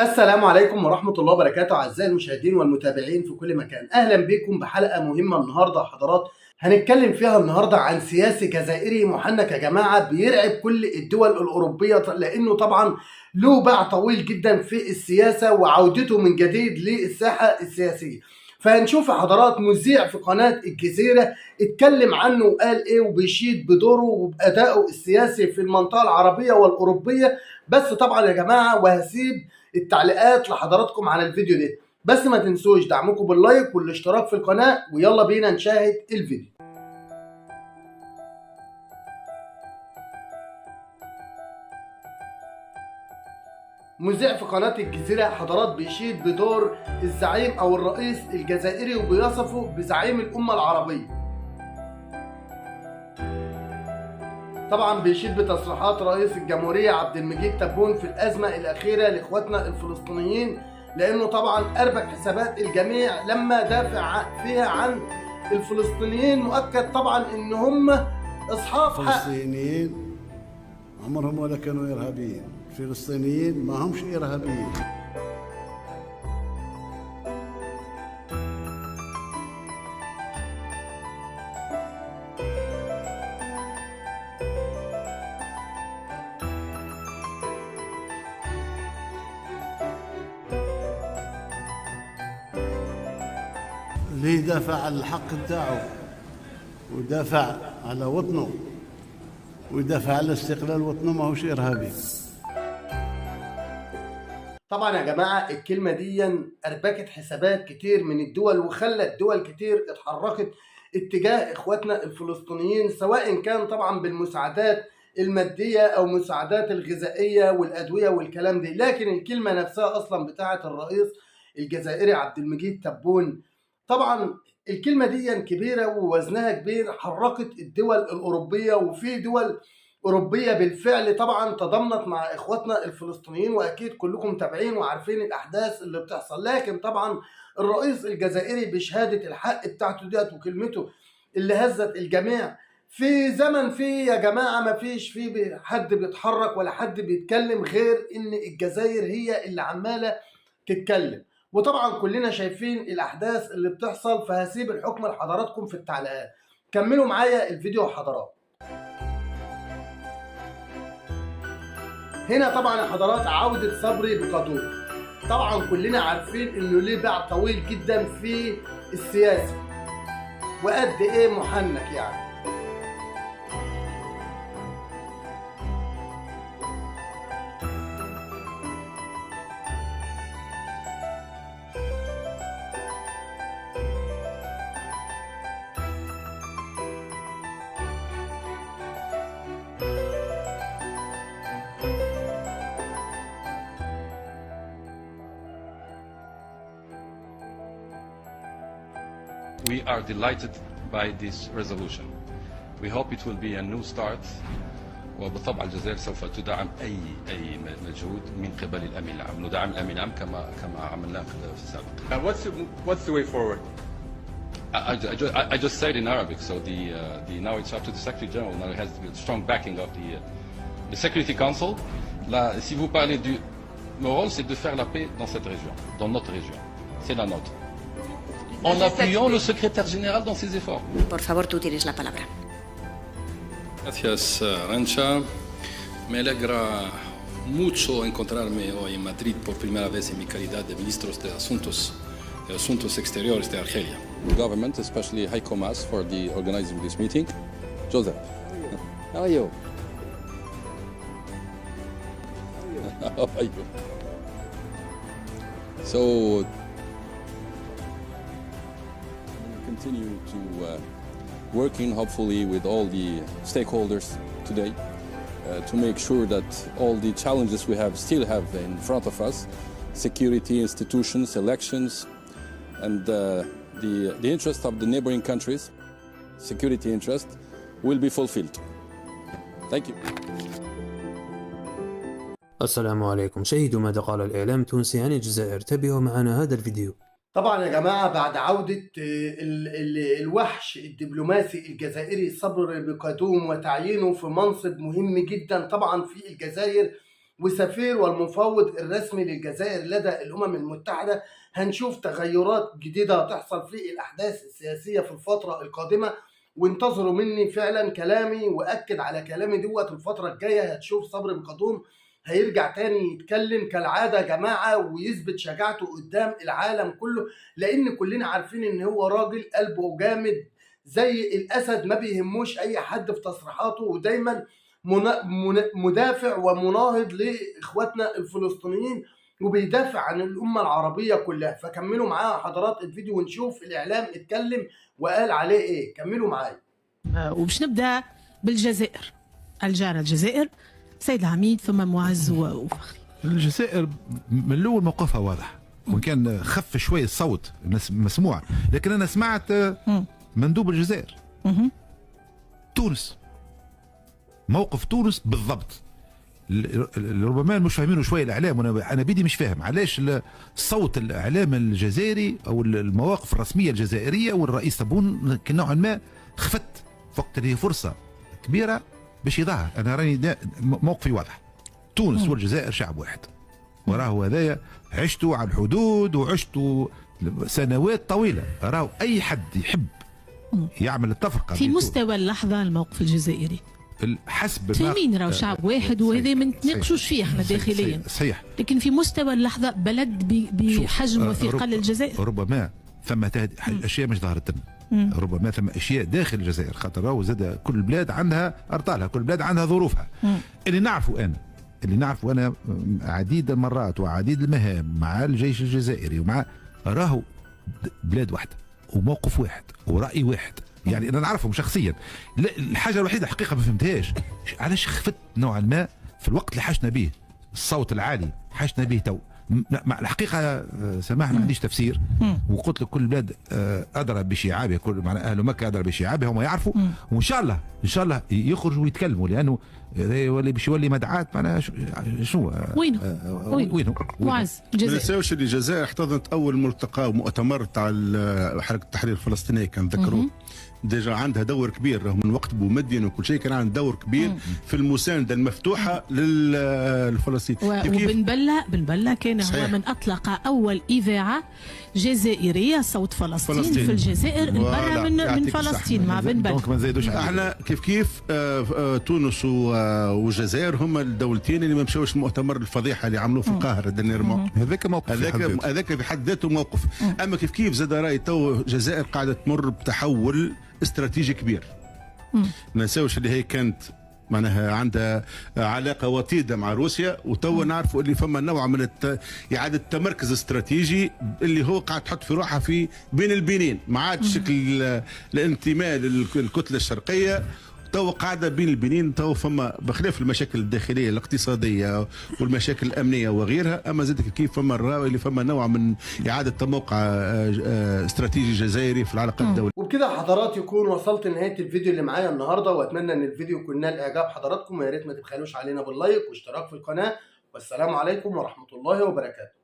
السلام عليكم ورحمة الله وبركاته أعزائي المشاهدين والمتابعين في كل مكان. أهلا بكم بحلقة مهمة النهاردة يا حضرات. هنتكلم فيها النهاردة عن سياسي جزائري محنك يا جماعة بيرعب كل الدول الأوروبية، لأنه طبعا له باع طويل جدا في السياسة وعودته من جديد للساحة السياسية. فهنشوف يا حضرات مذيع في قناة الجزيرة اتكلم عنه وقال ايه وبيشيد بدوره وبأدائه السياسي في المنطقة العربية والأوروبية. بس طبعا يا جماعة وهسيب التعليقات لحضراتكم على الفيديو ده، بس ما تنسوش دعمكم باللايك والاشتراك في القناة، ويلا بينا نشاهد الفيديو. مذيع في قناة الجزيرة حضرات بيشيد بدور الزعيم او الرئيس الجزائري وبيصفه بزعيم الامة العربية. طبعا بيشيد بتصريحات رئيس الجمهورية عبد المجيد تبون في الازمة الاخيرة لاخواتنا الفلسطينيين، لانه طبعا اربك حسابات الجميع لما دافع فيها عن الفلسطينيين. مؤكد طبعا ان هم اصحاب حق. الفلسطينيين عمرهم ولا كانوا ارهابيين، الفلسطينيين ما همش ارهابيين. اللي يدافع على الحق بتاعه ودافع على وطنه ويدافع على استقلال وطنه ما هوش ارهابي. طبعا يا جماعة الكلمة دي أربكت حسابات كتير من الدول وخلت دول كتير اتحركت اتجاه إخواتنا الفلسطينيين، سواء كان طبعا بالمساعدات المادية أو مساعدات الغذائية والأدوية والكلام ده. لكن الكلمة نفسها أصلا بتاعة الرئيس الجزائري عبد المجيد تبون، طبعا الكلمة دي كبيرة ووزنها كبير، حركت الدول الأوروبية، وفي دول أوروبية بالفعل طبعا تضامنت مع إخواتنا الفلسطينيين، وأكيد كلكم متابعين وعارفين الأحداث اللي بتحصل. لكن طبعا الرئيس الجزائري بشهادة الحق بتاعته ديت وكلمته اللي هزت الجميع في زمن فيه يا جماعة ما فيش فيه حد بيتحرك ولا حد بيتكلم غير إن الجزائر هي اللي عمالة تتكلم. وطبعا كلنا شايفين الأحداث اللي بتحصل، فهسيب الحكم لحضراتكم في التعليقات. كملوا معايا الفيديو يا حضرات. هنا طبعا يا حضرات عودة صبري بقدوم. طبعا كلنا عارفين انه ليه باع طويل جدا في السياسة وقد ايه محنك يعني. We are delighted by this resolution. We hope it will be a new start. وبالطبع الجزائر سوف تدعم أي مجهود من قبل الأمين العام. ندعم الأمين العام كما عملنا في السابق. What's the way forward? I just said in Arabic, so now it's up to the Secretary General. Now it has the strong backing of the Security Council. Là, si vous parlez mon rôle, c'est de faire la paix dans cette région, dans notre région. C'est la nôtre. En appuyant le secrétaire général dans ses efforts. Por favor, tú tienes la palabra. Gracias, Arantxa. Me alegra mucho encontrarme hoy en Madrid por primera vez en mi calidad de ministro de Asuntos Exteriores de Argelia. The government, especially Heiko Maas, for organizing this meeting. Joseph, how are you? How are you? So, continue to working hopefully with all the stakeholders today to make sure that all the challenges we still have in front of us, security, institutions, elections, and the interest of the neighboring countries, security interest, will be fulfilled. Thank you. السلام عليكم. شاهدوا ماذا قال الإعلام التونسي عن الجزائر. تابعوا معنا هذا الفيديو. طبعا يا جماعة بعد عودة الوحش الدبلوماسي الجزائري صبري بقدوم وتعيينه في منصب مهم جدا طبعا في الجزائر، وسفير والمفوض الرسمي للجزائر لدى الأمم المتحدة. هنشوف تغيرات جديدة هتحصل في الأحداث السياسية في الفترة القادمة، وانتظروا مني فعلا كلامي وأكد على كلامي دوت. الفترة الجاية هتشوف صبري بقدوم هيرجع تاني يتكلم كالعادة يا جماعة ويثبت شجاعته قدام العالم كله، لأن كلنا عارفين إن هو راجل قلبه جامد زي الأسد، ما بيهموش أي حد في تصريحاته، ودايما مدافع ومناهض لإخواتنا الفلسطينيين وبيدافع عن الأمة العربية كلها. فكملوا معايا حضرات الفيديو ونشوف الإعلام اتكلم وقال عليه إيه. كملوا معايا. وباش نبدأ بالجزائر، الجارة الجزائر. سيد العميد ثم معز وفخري. الجزائر من الأول موقفها واضح، وإن كان خف شوي الصوت مسموع، لكن أنا سمعت مندوب الجزائر. تونس، موقف تونس بالضبط. ربما مش فاهمينه شويه الاعلام، وانا بدي مش فاهم علاش صوت الاعلام الجزائري او المواقف الرسميه الجزائريه والرئيس تبون نوعا ما خفت وقت اللي هي فرصه كبيره باش يظهر. انا راني موقفي واضح، تونس والجزائر شعب واحد، وراه هذايا عشتوا على الحدود وعشتوا سنوات طويله. راهو اي حد يحب يعمل التفرقه في مستوى اللحظه الموقف الجزائري حسب فاهمين راهو شعب واحد، وهذا ما نتناقشوش فيه احنا داخليا. صحيح. لكن في مستوى اللحظه بلد بحجم وثقل الجزائر ربما ثم اشياء مش ظهرت لنا، ربما ثم اشياء داخل الجزائر، خاطر راهو زاد كل بلاد عندها ارطالها، كل بلاد عندها ظروفها. اللي نعرفه انا عديد المرات وعديد المهام مع الجيش الجزائري ومع راهو بلاد واحده وموقف واحد ورأي واحد. يعني انا نعرفهم شخصيا. الحاجه الوحيده الحقيقه ما فهمتهاش علاش خفت نوعا ما في الوقت اللي حشنا به الصوت العالي، حشنا به تو. مع الحقيقه سماح ما عنديش تفسير، وقلت لك كل بلاد ادرى بشعابها، كل معنى اهل مكه ادرى بشعابها، هم يعرفوا. وان شاء الله يخرجوا ويتكلموا، لانه باش يولي مدعاة معناها شنو وينه معز. ما ننساوش اللي الجزائر احتضنت اول ملتقى ومؤتمر تاع حركه التحرير الفلسطينيه، كان ذكروه ديجا عندها دور كبير رغم من وقت بومدين وكل شيء، كان عندها دور كبير في المسانده المفتوحه للفلسطينيين. وبن بلة كان هو من اطلق اول اذاعه جزائريه صوت فلسطين في الجزائر برا من فلسطين مع بن بلة. ما نزيدوش احنا كيف تونس والجزائر هما الدولتين اللي ما مشاوش المؤتمر الفضيحه اللي عملوه في القاهره دنيرمون. هذاك موقف، هذاك في حد ذاته موقف. اما كيف زاد راي تو الجزائر قاعده تمر بتحول استراتيجي كبير. ما ننساوش اللي هي كانت معناها عندها علاقه وطيده مع روسيا، وتوا نعرفوا اللي فما نوع من اعاده تمركز استراتيجي اللي هو قاعد تحط في روحها في بين البنين، ما عادش شكل الانتماء للكتله الشرقيه، تو قاعده بين البنين. تو فما بخلاف المشاكل الداخليه الاقتصاديه والمشاكل الامنيه وغيرها، اما زاد كيف فما الراوي اللي فما نوع من اعاده تموقع استراتيجي جزائري في العلاقات الدوليه. وبكده حضرات يكون وصلت لنهايه الفيديو اللي معايا النهارده، واتمنى ان الفيديو يكون نال اعجاب حضراتكم، ويا ريت ما تبخلوش علينا باللايك واشتراك في القناه. والسلام عليكم ورحمه الله وبركاته.